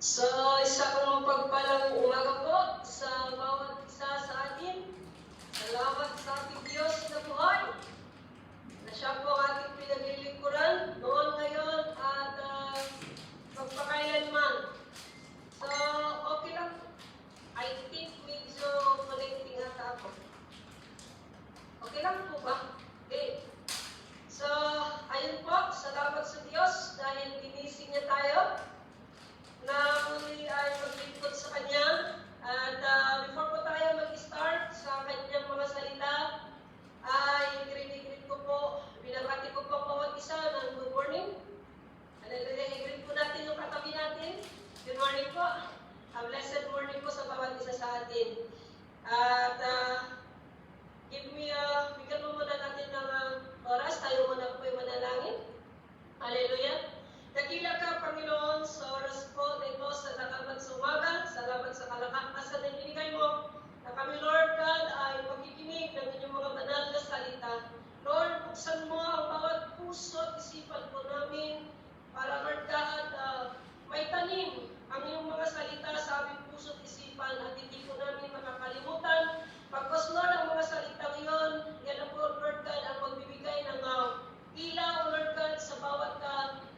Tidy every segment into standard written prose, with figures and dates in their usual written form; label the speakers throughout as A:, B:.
A: So, isa pong mapagpalang umaga po sa bawat isa sa atin. Salamat sa ating Diyos na buhay, na siya po ang ating pinaglilingkuran noon, ngayon, at magpakailanman. So, okay lang. I think medyo connecting ata ako. Okay lang po ba? Okay. So, ayun po, salamat sa Diyos dahil ginising niya tayo na muli ay maglingkod sa Kanya. At before po tayo mag-start sa Kanyang mga salita, ay i-greet ko po, binabati ko po bawat isa ng good morning. Hallelujah, i-greet po natin yung katabi natin. Good morning po. A blessed morning po sa bawat isa sa atin. At bigyan mo muna natin ng oras, tayo muna po yung manalangin. Hallelujah. Dakila ka, Panginoon, sa oras po na ito sa nakabat sa umaga. Salamat sa kalakasan na binigay mo na kami, Lord God, ay makikinig ng inyong mga banal na salita. Lord, buksan mo ang bawat puso at isipan po namin para, Lord God, may tanim ang iyong mga salita sa aming puso at isipan at hindi po namin makakalimutan. Pagkos, Lord, ang mga salita ngayon, yan ang po, Lord God, ang magbibigay ng ilaw, Lord God, sa bawat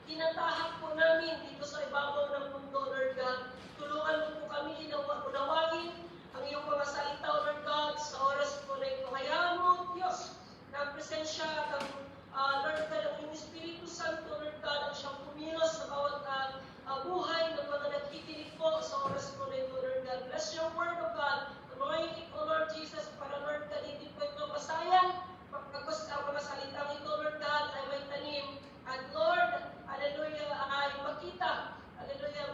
A: tinatahak po namin dito sa ibabaw ng mundo, Lord God. Tulungan mo po kami unawagin ang iyong mga salita, Lord God, sa oras po na ito. Hayaan mo, Diyos, na ang presensya at Lord God, ang iyong Espiritu Santo, Lord God, ang siyang pumilos sa bawat buhay ng mga nagkikinig po sa oras po na ito, Lord God. Bless your word, O God. Anoint it, O Lord Jesus, para, Lord God, hindi po ito masayang. Pagkakos ang mga salitang ito, Lord God, ay may tanim. At Lord, hallelujah, ay makita, hallelujah,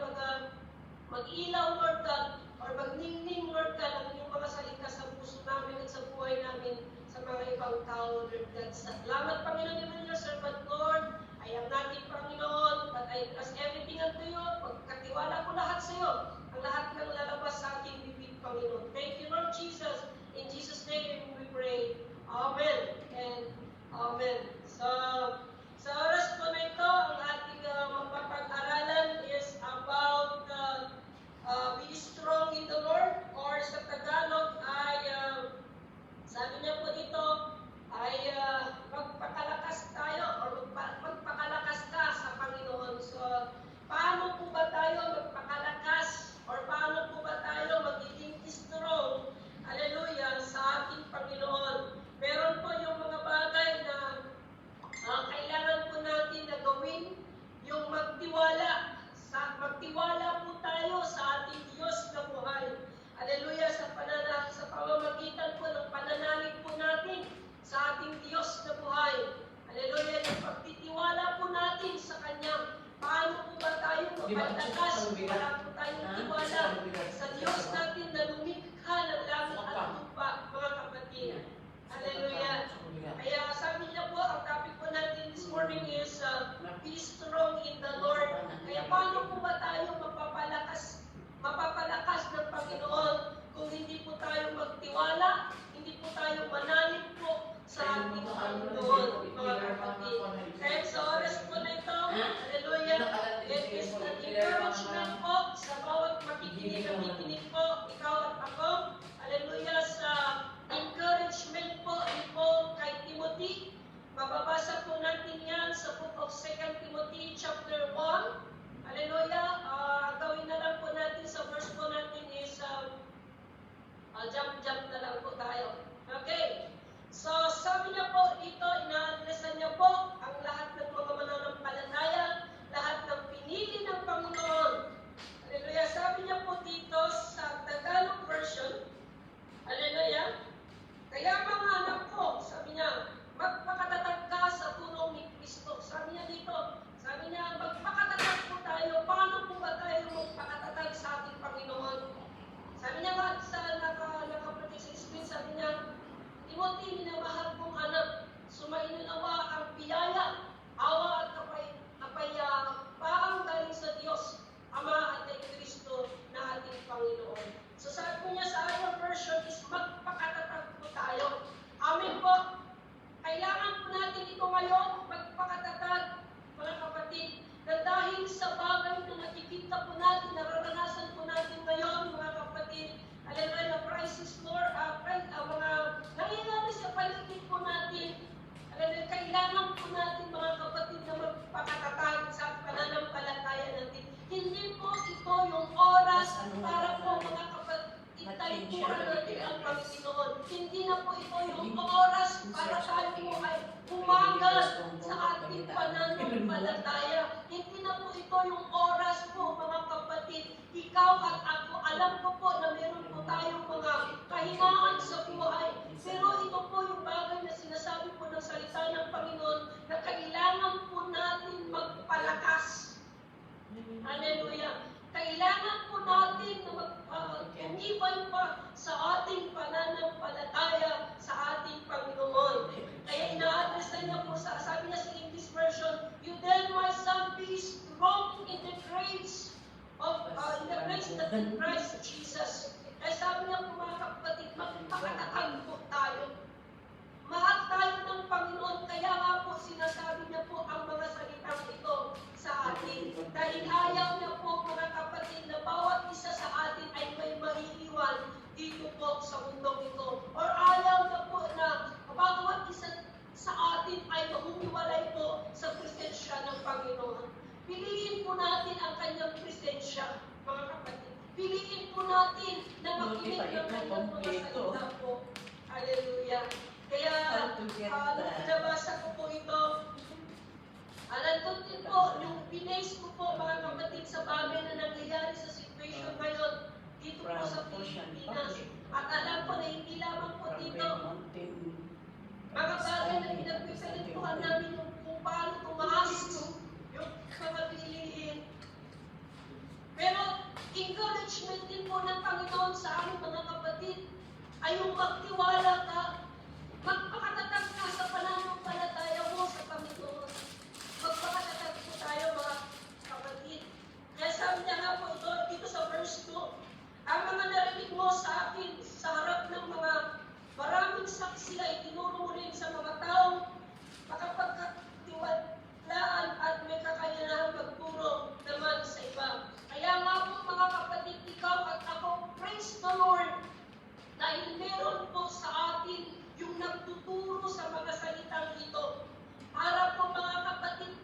A: mag-ilaw, Lord God, or magningning, Lord God, ang inyong mga salita sa puso namin at sa buhay namin sa mga ibang tao, Lord God. Salamat, Panginoon, naman your servant, Lord. I am natin, Panginoon, but I trust everything unto you. Pagkatiwala ko lahat sa iyo, ang lahat ng lalabas sa aking bibig, Panginoon. Thank you, Lord Jesus. In Jesus' name we pray. Amen and Amen. So, sa oras po na ito, ang ating mapapag-aralan is about be strong in the Lord, or sa Tagalog ay, sabi niya po dito, ay magpakalakas tayo or magpakalakas ka sa Panginoon. So, paano po ba tayo magpakalakas or paano po ba tayo magiging strong, hallelujah, sa ating Panginoon? Meron po yung mga bagay na kailangan po natin na gawin, yung magtiwala. Magtiwala po tayo sa ating Diyos na buhay. Hallelujah, sa pamamagitan po ng pananalig po natin sa ating Diyos na buhay. Hallelujah, yung pagtitiwala po natin sa Kanya. Paano po ba tayo mapagtakas? Wala po tayong tiwala sa Diyos natin na lumikha ng langit at lupa, mga kapatid. Hallelujah. Kaya sabi niya po, ang topic po natin this morning is be strong in the Lord. Kaya paano po ba tayo mapapalakas ng Panginoon kung hindi po tayo magtiwala, hindi po tayo manalig po sa ating Panginoon, mga kapatid. Kaya sa oras po na ito, hallelujah, it is an encouragement po sa bawat makikinig po, ikaw at ako, hallelujah, sa encouragement po ni Paul kay Timothy. Mababasa po natin yan sa book of 2 Timothy chapter 1. tutukuran natin ang Panginoon. Hindi na po ito yung oras para tayo po ay umagal sa ating pananampalataya. Hindi na po ito yung oras po, mga kapatid. Ikaw at ako, alam ko po na meron po tayong mga kahinaan sa buhay. Pero ito po yung bagay na sinasabi po ng salita ng Panginoon na kailangan po natin magpalakas. Hallelujah. Kailangan po natin na tumibay pa sa ating pananampalataya sa ating Panginoon. Kaya ina-address niya po sabi niya sa English version, "You then, my son, be strong in the grace that in Christ Jesus." Kaya sabi niya po mga kapatid, magpakatatag po tayo. Mahal tayo ng Panginoon, kaya nga po sinasabi niya po ang mga salitang ito sa atin. Dahil ayaw niya po mga kapatid na bawat isa sa atin ay may maiiwan dito po sa mundong ito. Or ayaw niya po na bawat isa sa atin ay mahumiwalay po sa presensya ng Panginoon. Piliin po natin ang kanyang presensya, mga kapatid. Piliin po natin na makinig ng kanyang mga salita po. Hallelujah. Kaya, nabasa ko po ito. Nandun din po, yung binase ko po, mga kapatid, sa bagay na nangyayari sa situation ngayon dito po sa Pilipinas. At alam ko na hindi lamang po dito, mga bagay na pinagpisalituhan namin kung paano tumaas yung mga bilihin. Pero, encouragement din po ng Panginoon sa aming mga kapatid ay yung magtiwala ka, magpakatatag ka sa pananampalataya mo sa Panginoon. Magpakatatag po tayo, mga kapatid. Kaya sabi niya nga po dito sa verse 2, ang mga narinig mo sa akin sa harap ng mga maraming saksi ay tinuro mo rin sa mga taong makapagkatiwalaan at may kakayanahang magturo naman sa iba. Kaya nga po mga kapatid, ikaw at ako, praise the Lord, dahil meron po sa atin yung nagtuturo sa mga salitang ito. Para po mga kapatid,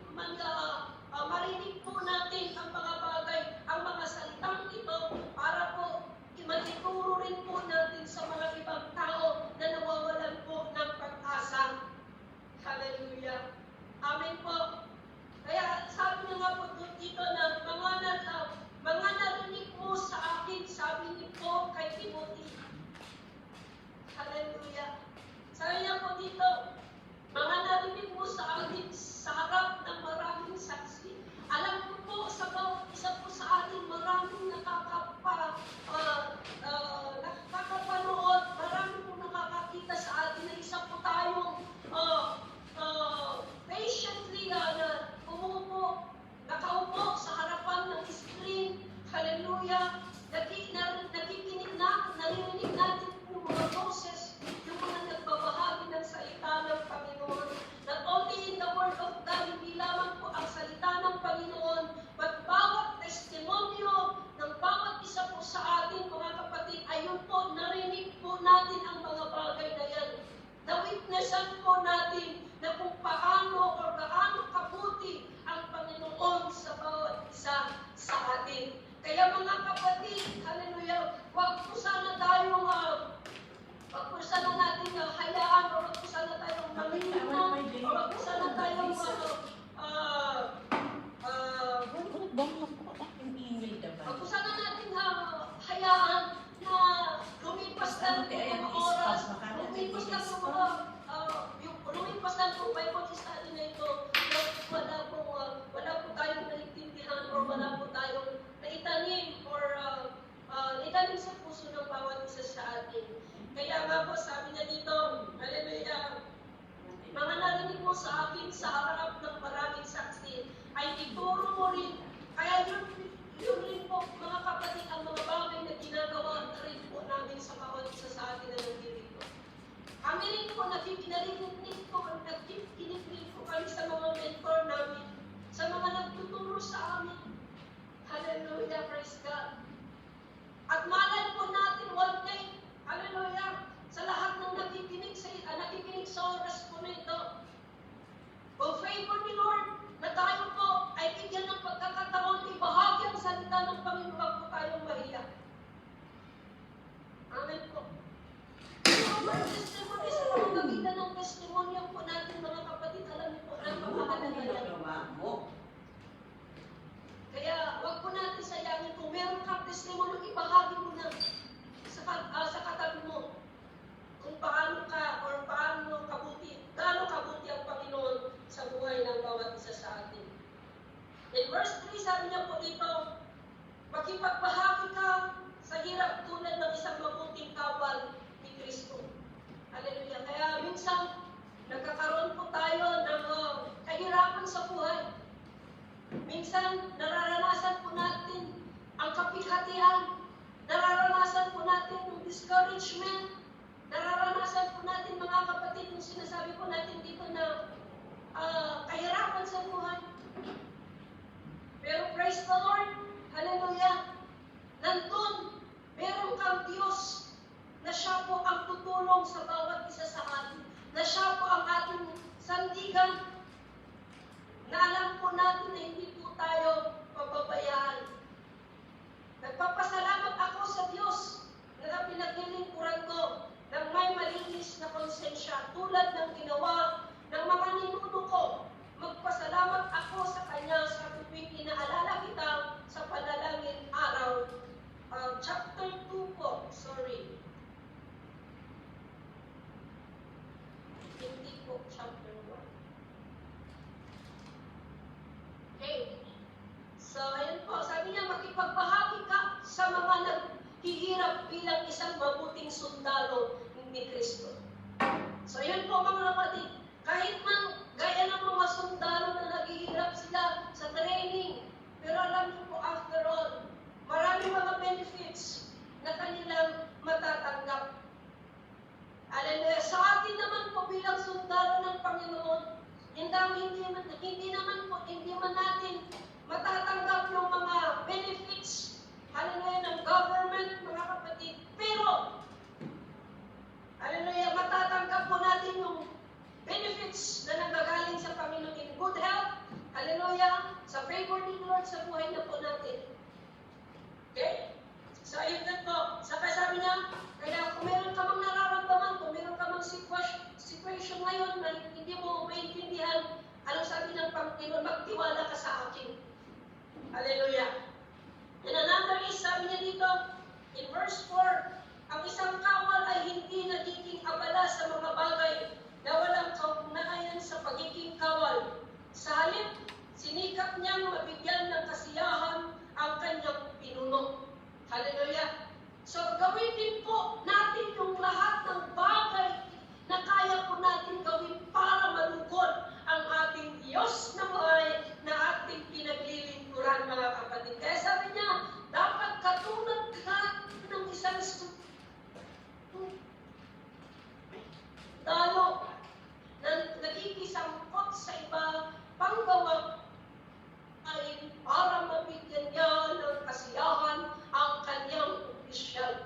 A: marinig po natin ang mga bagay, ang mga salitang ito, para po matuturo rin po natin sa mga ibang tao na nawawalan po ng pag-asa. Hallelujah. Amen po. Kaya sabi niya nga po dito na mga narinig mo sa akin, sabi ni po kay Timothy. Hallelujah. Sabi niya po dito, mga narinig mo sa akin sa harap ng maraming saksi. Alam ko po sa bawat isa po sa atin, maraming nakakapanood, maraming po nakakakita sa atin na isa po tayong patiently na umuupo, nakaupo sa harapan ng screen. Hallelujah. Nakikinig na, naririnig natin po mga boses, yung mga nagbabahagi ng salita ng Panginoon. Not only in the Word of God, hindi lamang po ang salita ng Panginoon, but bawat testimonyo ng bawat isa po sa atin, mga kapatid, ayun po, narinig po natin ang mga bagay na yan. Na-witnessan po natin na kung paano o gaano kabuti ang Panginoon sa bawat isa sa atin. Kaya mga kapatid, hallelujah, wag po sana tayong natin hayaan, o wag po sana tayong mamimina, o wag po sana tayong wag po sana natin hayaan na lumipas lang po mga oras, lumipas lang po Bible study na ito, wala po tayong naintindihan or wala po tayong naitanim or naitanim sa puso ng bawat isa sa atin. Kaya nga po, sabi niya dito, hallelujah, mga narinig mo sa akin sa harap ng maraming saksi, ay ituro mo rin. Kaya yun rin po, mga kapatid, ang mga bagay na ginagawa na rin po namin sa bawat isa sa atin na nandito. Kami rin po, nakikinig po kami sa mga mentor namin, sa mga nagtuturo sa amin. Hallelujah, praise God. At malay po natin one day, hallelujah, sa lahat ng nakikinig sa oras po na ito, kung favor ni Lord, na tayo po ay bigyan ng pagkakataon, ibahagi ang salita ng Panginoon, wag po tayong mahiya. Amen In verse 3, sabi niya po dito, makipagbahagi ka sa hirap tulad ng isang mabuting kawal ni Kristo. Hallelujah. Kaya minsan, nagkakaroon po tayo ng kahirapan sa buhay. Minsan, nararanasan po natin ang kapighatian. Nararanasan po natin yung discouragement. Nararanasan po natin, mga kapatid, yung sinasabi po natin dito na kahirapan sa buhay. Pero praise the Lord, hallelujah, nandun, meron kang Diyos na siya po ang tutulong sa bawat isa sa atin, na siya po ang ating sandigan, na alam po natin na hindi po tayo pababayaan. Nagpapasalamat ako sa Diyos na pinaglilingkuran ko ng may malinis na konsensya tulad ng ginawa ng mga ninuno ko. Magpasalamat ako sa Kanya sa tuwing inaalala kita sa panalangin araw. Chapter 2 po, sorry. Hindi po chapter 1. Okay. So, ayun po. Sabi niya, makipagbahagi ka sa mga naghihirap bilang isang mabuting sundalo ni Kristo. So, ayun po mga kapatid. Kahit man gaya ng mga sundalo na naghihirap sila sa training, pero alam niyo po, after all, marami mga benefits na kanilang matatanggap. Hallelujah. Sa atin naman po bilang sundalo ng Panginoon, hindi man natin matatanggap yung mga benefits, hallelujah, ng government, mga kapatid. Pero, hallelujah, matatanggap po natin yung benefits na nanggagaling sa Panginoon in good health, hallelujah, sa favor ni Lord sa buhay na po natin. Okay? So, ayun na po. Saka sabi niya, kaya kung meron ka mang nararamdaman, kung meron ka mang situation ngayon na hindi mo maintindihan, anong sabi ng Panginoon, magtiwala ka sa akin. Hallelujah. And another is, sabi niya dito, in verse 4, ang isang kawal ay hindi nagiging abala sa mga bagay na walang kaugnayan sa pagiging kawal. Sa halip, sinikap niyang mabigyan ng kasiyahan ang kanyang pinuno. Hallelujah. So, gawin din po natin yung lahat ng bagay na kaya po natin gawin para malugod ang ating Diyos na buhay na ating pinaglilingkuran, mga kapatid. Kaya sabi niya, dapat katulad ka ng isang talo na nagkikisangkot sa iba, panggawa ay para mabigyan niya ng kasiyahan ang kanyang opisyal.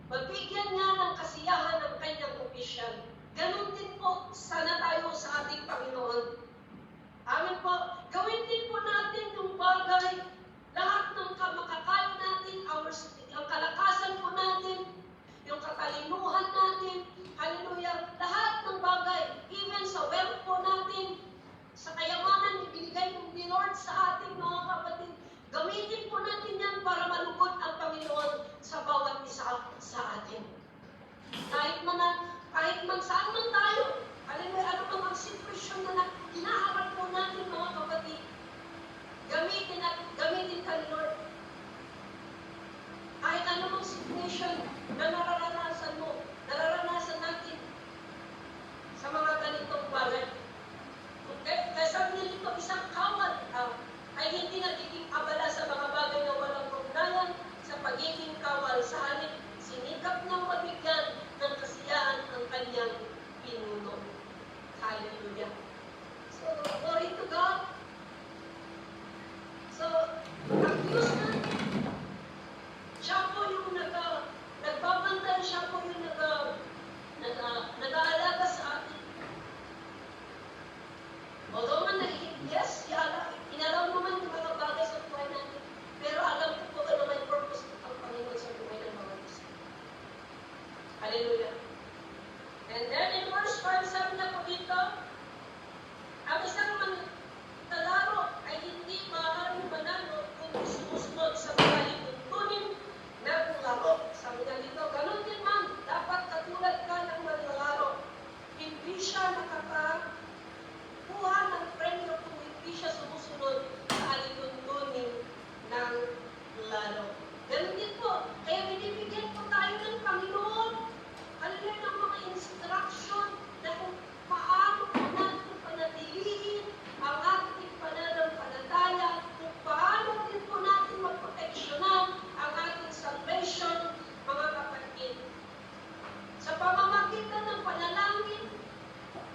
A: Magbigyan niya ng kasiyahan ang kanyang opisyal. Ganon din po sana tayo sa ating Panginoon. Amen po. Gawin din po natin yung bagay, lahat ng makakaya natin, ang kalakasan po natin, yung katalinuhan natin, hallelujah, lahat ng bagay, even sa wealth po natin, sa kayamanan ibinigay ni Lord sa ating mga kapatid, gamitin po natin yan para malugod ang Panginoon sa bawat isa sa atin. Kahit man saan man tayo, hallelujah, ano man ang sitwasyon na hinaharap po natin mga kapatid, sumusunod sa alituntunin ng laro. Ganun din po, kaya binibigyan po tayo ng Panginoon, hallelujah, ng mga instruction na kung paano po natin panatilihin ang ating pananampalataya, kung paano din po natin maproteksyonan ang ating salvation, mga kapatid. Sa pamamagitan ng panalangin,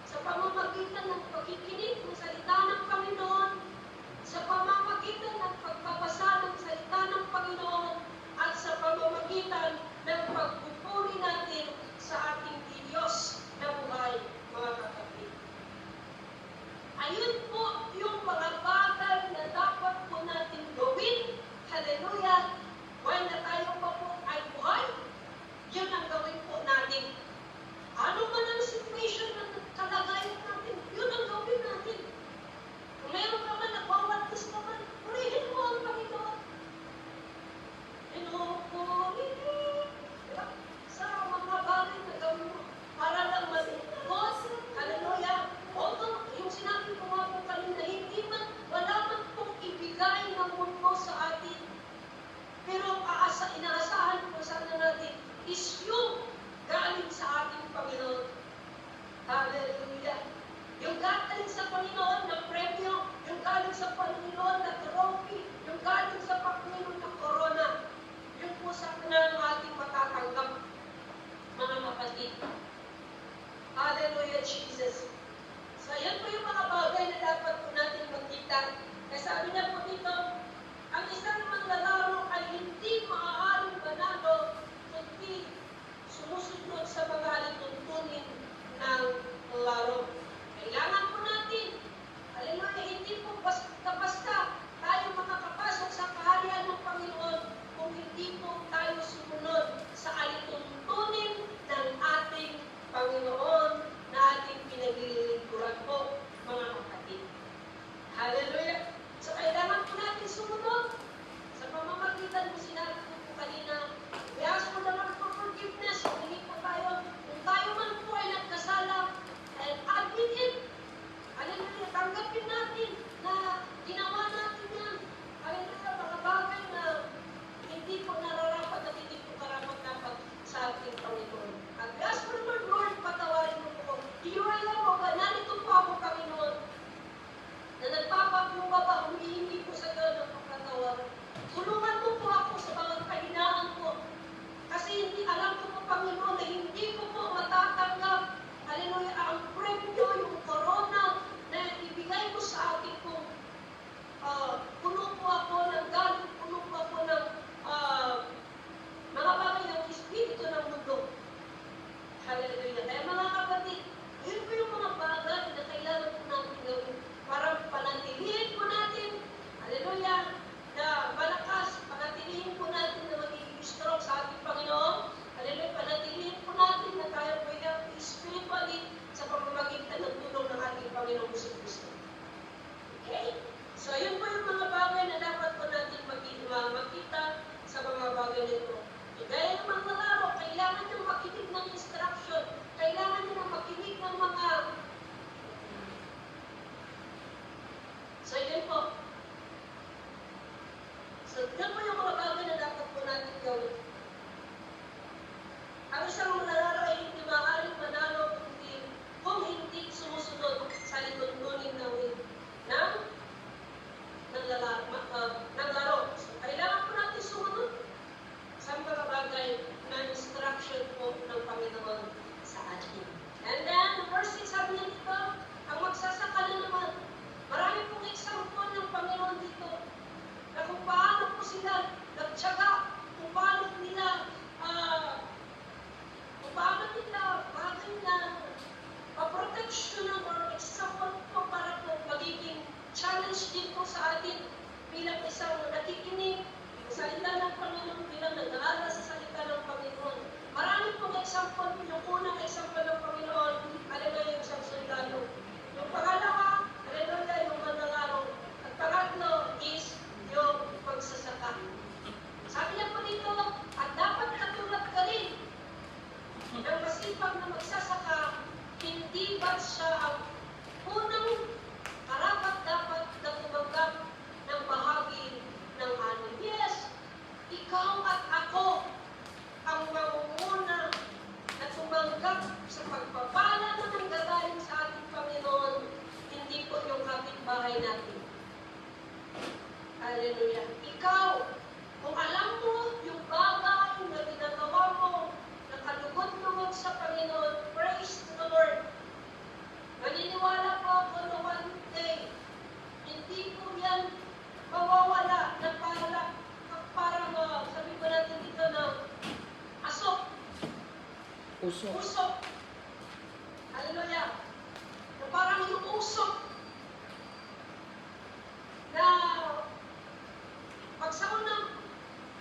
A: sa pamamagitan ng pagkikinig ng salita ng Panginoon, sa pamamagitan ng pagbabasa ng salita ng Panginoon, at sa pamamagitan ng pagpupuri natin sa ating Diyos na buhay, mga kapatid. Ayun po yung mga bagay na dapat po natin gawin. Hallelujah! While na tayo pa po ay buhay, yun ang gawin po natin. Ano man ang situation na kalagayan natin, yun ang gawin natin. Kung meron ka man, nagwawalis ka man, purihin mo ang Panginoon. Pinupurihin sa mga bagay na gawin mo para lang malingkod. Hallelujah! Although, yung sinabi ko nga po kanina, hindi man, wala man pong ibigay ng mundo sa atin. Pero inaasahan po sana natin is yung galing sa ating Panginoon. Hallelujah! Yung galing sa Panginoon na premyo, yung galing sa Panginoon na trophy, yung galing sa Panginoon na corona, yun po sa ng ating matatanggap, mga kapatid. Hallelujah, Jesus! So, yan po yung mga bagay na dapat po natin magkita. Kaya sabi niya po dito, ang isang manlalaro ay hindi maaaring manalo kundi sumusunod sa mga alituntunin ng laro. Kailangan po natin, hallelujah, hindi po basta-basta tayo makakapasok sa kaharian ng Panginoon kung hindi po tayo sumunod sa alituntunin ng ating Panginoon na ating pinaglilingkuran po, mga kapatid. Hallelujah! So, kailangan po natin sumunod sa pamamagitan mo sinabi ko po kanina. We ask for the Lord for forgiveness. Humingi po tayo. Kung tayo man po ay nagkasala, and admit it. Hallelujah! Tanggapin natin na ginawa natin yan. Hallelujah! Mga bagay na hindi po nararapat at hindi po karapat-dapat sa ating Panginoon. At we ask for the Lord, Lord, patawarin mo po. Iuray mo ba? Narito po ako, Panginoon, na nagpapakumbaba, humihingi po sa Diyos ng pagkatawaran. Tulungan mo po ako sa mga kahinaan ko. Kasi hindi alam ko po, Panginoon, na hindi ko po matatanggap. Hallelujah, ang premyo, yung corona na ibigay mo sa akin po. Puno po ako ng galit, puno po ako ng mga bagay ng espiritu ng mundo. Hallelujah. Kaya mga kapatid, yun po yung mga bagay na kailangan po natin gawin para panatilihin po natin, hallelujah, na malakas, panatilihin po natin na magiging strong sa ating Panginoon, hallelujah, panatilihin po natin na tayo po healthy spiritually sa pamamagitan ng tulong ng ating Panginoon Hesus Kristo. Okay? So, yun po yung mga bagay na dapat po natin makita sa mga bagay nito. Gaya ng mga laro, kailangan nyo makinig ng instruction, kailangan nyo makinig ng mga. So, yun po. So, yun po yung mga bagay na dapat po natin gawin. Ang isang manlalaro ay hindi maaaring manalo kung hindi sumusunod sa lituntunin ng laro. So, kailangan po natin sumunod sa mga bagay na instruction po ng Panginoon sa atin. And then, verse 6, sabi niya dito, ang magsasaka na naman, marami pong example ng Panginoon dito na kung paano po sila nagtyaga, kung paano nila bagay na protection or example po para po magiging challenge din po sa atin bilang isang nakikinig sa salita ng Panginoon, bilang nag-aaral sa salita ng Panginoon. Marami pong example, yung unang example ng Panginoon, hallelujah, yung isang sundalo. Yung pangalawa, hallelujah, yung manlalaro. At pangatlo is yung pagsasaka. Sabi niya po dito, at dapat katulad ka rin ng masipag na magsasaka, hindi ba siya ang unang karapat-dapat na tumanggap Hallelujah. Ikaw, kung alam mo yung bagay na ginagawa mo, na kalugod-lugod sa Panginoon, praise the Lord. Maniniwala po ako na one day, hindi po yan mawawala na parang sabi ko natin dito na asok, usok. Hallelujah. Na parang yung usok na pag sa unang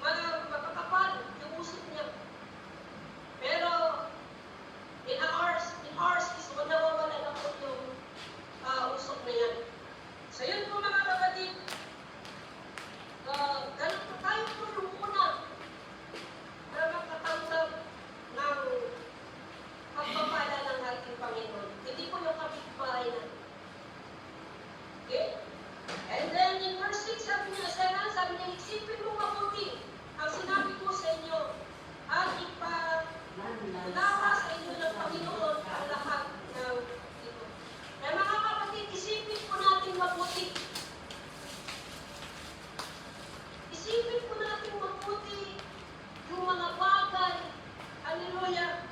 A: magkakapal yung usok niya. Pero in ours is nawawala na po yung usok na yan. So yun po mga kapatid, ganun po tayo po yung una na makatanggap ng pagpapala ng ating Panginoon. Hindi po yung kapitbahay natin. Okay? And then in verse 6, sabi niya, isipin mo mabuti ang sinabi ko sa inyo at ipaunawa sa inyo ng Panginoon ang lahat ng ito. Kaya mga kapatid, isipin po natin mabuti. Isipin po natin mabuti yung mga bagay, hallelujah,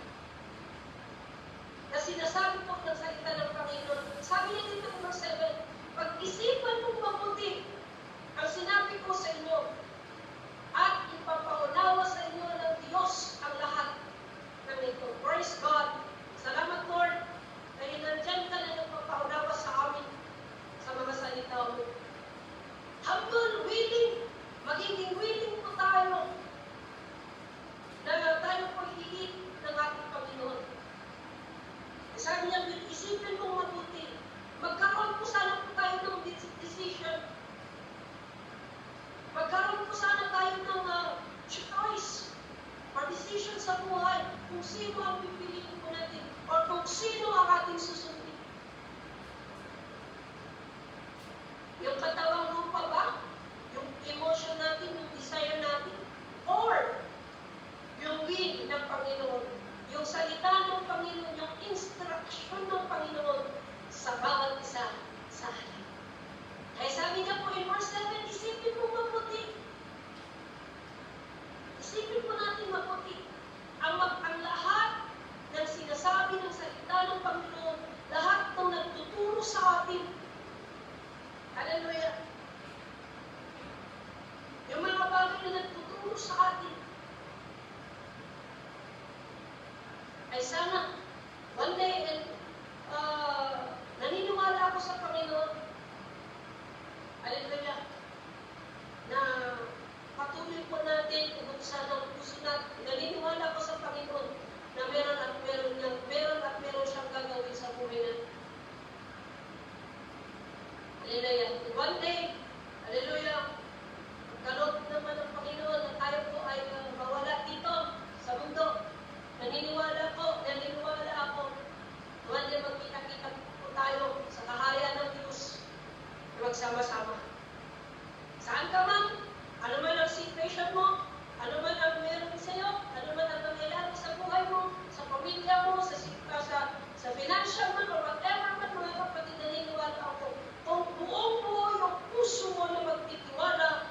A: na sinasabi po ng salita ng Panginoon. Sabi niya dito in verse 7, pag-isipan mong mabuti ang sinabi ko sa inyo at ipapaunawa sa inyo ng Diyos ang lahat ng ito. Praise God. Salamat Lord dahil nandyan ka na nagpapaunawa sa amin sa mga salita mo. Humble, willing, magiging willing po tayo na tayo po hihiit ng ating Panginoon. Sabi niya, isipin mong mabuti. Magkaroon po sana po tayo ng decision. Magkaroon po sana tayo ng choice or decision sa buhay kung sino ang pipiliin po natin or kung sino ang ating susundin. Yung katawang lupa ba? Yung emotion natin, yung desire natin? Or yung will ng Panginoon? Yung salita ng Panginoon, yung instruction ng Panginoon sa bawat isa sa atin. Kaya sabi niya po in verse 7, isipin mo mabuti. Isipin po natin mabuti. Ang lahat ng sinasabi ng salita ng Panginoon, lahat ng nagtuturo sa atin. Hallelujah. Yung mga bagay na nagtuturo sa atin, ay sana one day, naniniwala ako sa Panginoon, hallelujah, na patuloy po natin kung sana ang puso natin, naniniwala ako sa Panginoon na meron at meron siyang gagawin sa buhay natin. Hallelujah. One day, hallelujah, magkaloob naman ng Panginoon na tayo po ay mawala dito sa mundo. Naniniwala ako, one day magkita-kita po tayo sa kaharian ng Diyos na magsama-sama. Saan ka man, ano man ang situation mo, ano man ang meron sa'yo, ano man ang nangyayari sa buhay mo, sa pamilya mo, sa financial man, or whatever man, mga kapatid, naniniwala ako, kung buong-buo yung puso mo na magtitiwala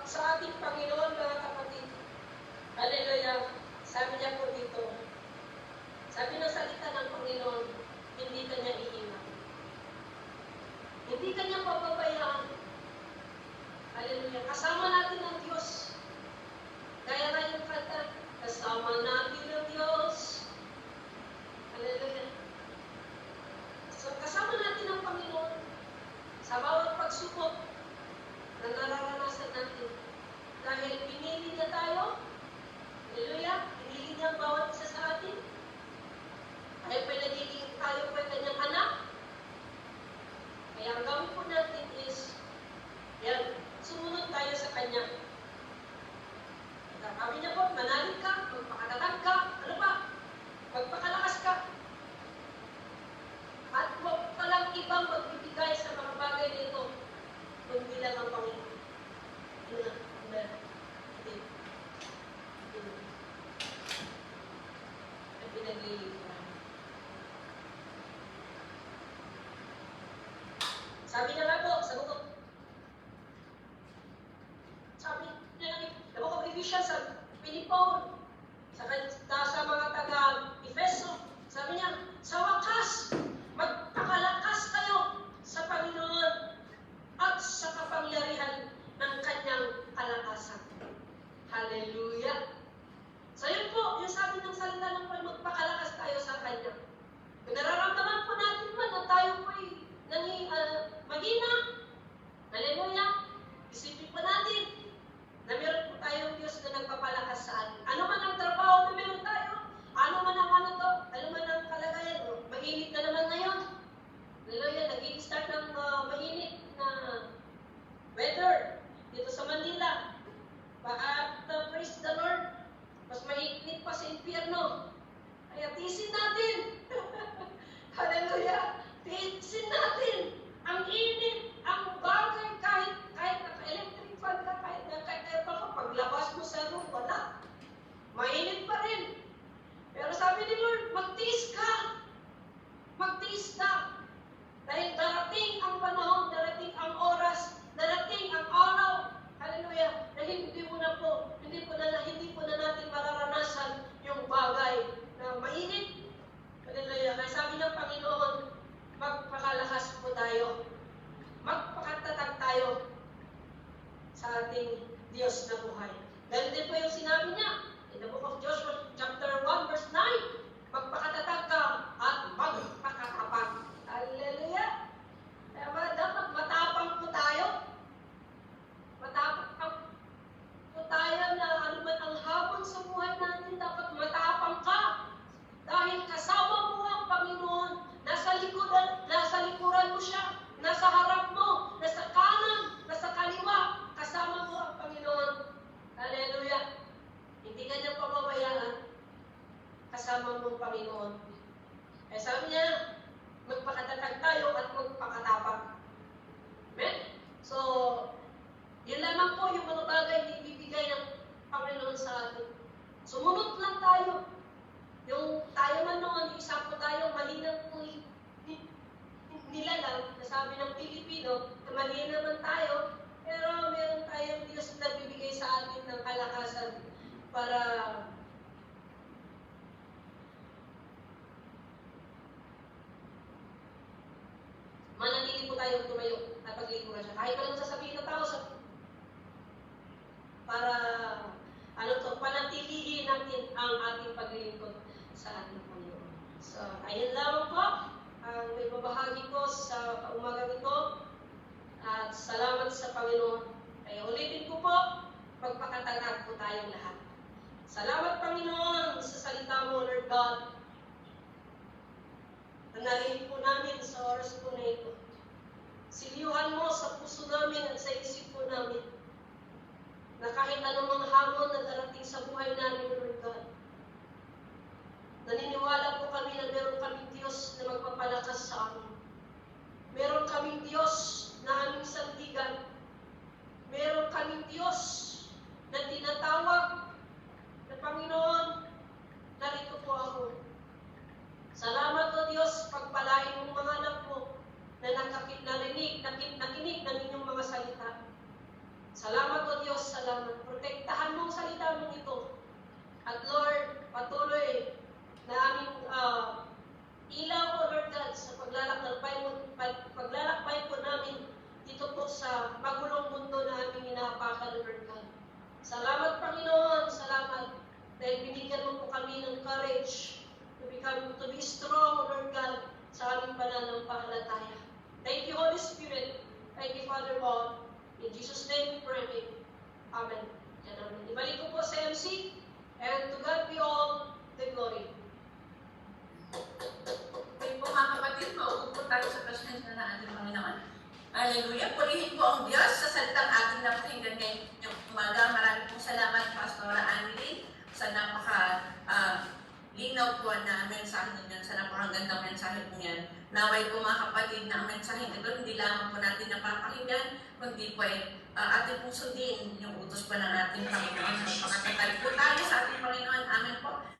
A: sa ating Panginoon, mga kapatid. Hallelujah. Sabi niya po dito, sabi ng salita ng Panginoon, hindi ka niya iiwan. Hindi ka niya pababayaan. Hallelujah. Kasama natin ang Diyos. Gaya nga yung kanta, kasama natin ang Diyos. Hallelujah. So, kasama natin ang Panginoon sa bawat pagsubok na nararanasan natin. Dahil pinili niya tayo, hallelujah, pinili niya ang bawat isa sa atin. Kaya pinagiging tayo po ay kanyang anak. Kaya ang gawin po natin is, yan, sumunod tayo sa kanya. Sabi niya po, manalig ka, magpakatatag ka, ano ba? Magpakalakas ka. At huwag palang ibang magbibigay sa mga bagay nito, kundi lang ang Panginoon. Yun lang. Amen. At pinag-iiwan. Sabi niya nga po, sa bukod official sa Pilipon, sa mga taga-Efeso, sabi niya, sa wakas, magpakalakas kayo sa Panginoon at sa kapangyarihan ng kanyang kalakasan. Hallelujah! So yun po, yung sabi ng salita ng Paul, magpakalakas tayo sa kanya. Kung nararamdaman po natin man na tayo po ay mahina, hallelujah, isipin po natin na meron po tayong Diyos na nagpapalakas sa atin. Ano man ang trabaho na meron tayo, ano man ang kalagayan, mainit na naman ngayon. Hallelujah, nag-i-start ng mainit na weather dito sa Manila. At praise the Lord, mas mainit pa sa impyerno. Kaya tiisin natin. Hallelujah, tiisin natin ang init, ang bagay, kahit naka-electric fan ka, kahit paglabas mo sa room, wala. Mainit pa rin. Pero sabi ni Lord, magtiis ka. Magtiis ka. Dahil darating ang panahon, darating ang oras, darating ang araw. Hallelujah. Na hindi po na natin mararanasan yung bagay na mainit. Hallelujah. Kaya sabi ng Panginoon, magpakalakas po tayo. Magpakatatag tayo sa ating Diyos na buhay. Ganun din po yung sinabi niya in the book of Joshua chapter 1 verse 9. Magpakatatag ka at magpakatapang. Hallelujah! Kaya dapat matapang po tayo. Matapang po tayo na ano man ang habon sa buhay natin, dapat matapang ka. Dahil kasama mo ang Panginoon, nasa likuran mo siya, nasa harap mo, nasa kanan, nasa kaliwa, kasama mo ang Panginoon. Hallelujah! Hindi ka niya pababayaan, kasama mo ang Panginoon. Eh sabi niya, magpakatatag tayo at magpakatapang. Amen? So, yun lamang po yung mga bagay na ibibigay ng Panginoon sa atin. Sumunod lang tayo. Yung tayo man noon, isa po tayo, malinang nilalang, nasabi ng Pilipino, na mali naman tayo, pero meron tayong Diyos na bibigay sa atin ng kalakasan para manatili po tayong tumayo at paglikuran siya. Kahit walang sasabihin ng tao para panatilihin natin ang ating paglilingkod sa ating Panginoon. So, ayun lamang po ang may babahagi ko sa umagang ito. At salamat sa Panginoon. Kaya ulitin ko po, magpakatatag po tayong lahat. Salamat Panginoon sa salita mo, Lord God. Narinig po namin sa oras po na ito. Siliuhan mo sa puso namin at sa isip po namin na kahit anumang hamon na darating sa buhay namin, Lord God, naniniwala po kami na meron kaming Diyos na magpapalakas sa amin. Meron kaming Diyos na aming sandigan. Meron kaming Diyos na tinatawag na Panginoon, narito po ako. Salamat o Diyos, pagpalain mong mga anak mo na nakinig ng inyong mga salita. Salamat o Diyos, salamat. Protektahan mo ang salita mong ito. At Lord, patuloy na aming ilaw po, Lord God, sa paglalakbay po namin dito po sa magulong mundo na aming inaapakan, Lord God. Salamat, Panginoon, salamat. Dahil binigyan mo po kami ng courage to be strong, Lord God, sa aming pananampalataya. Thank you, Holy Spirit. Thank you, Father God. In Jesus' name we pray. Amen. Ibalik ko po sa MC, and to God be all the glory.
B: Okay po mga kapatid, maupo po tayo sa presensya ng ating Panginoon. Hallelujah. Purihin po ang Diyos sa salitang ating napakinggan ngayong umaga. Maraming pong salamat, Pastora Annalyn, sa linaw po na mensahe niyan, sa napakagandang mensahe po niyan. Naway po mga kapatid na ang mensahe ito, hindi lamang po natin napapakinggan, kundi po ay ating pong sundin yung utos pa ng ating Panginoon. Pagkatatag po tayo sa ating Panginoon. Amen po.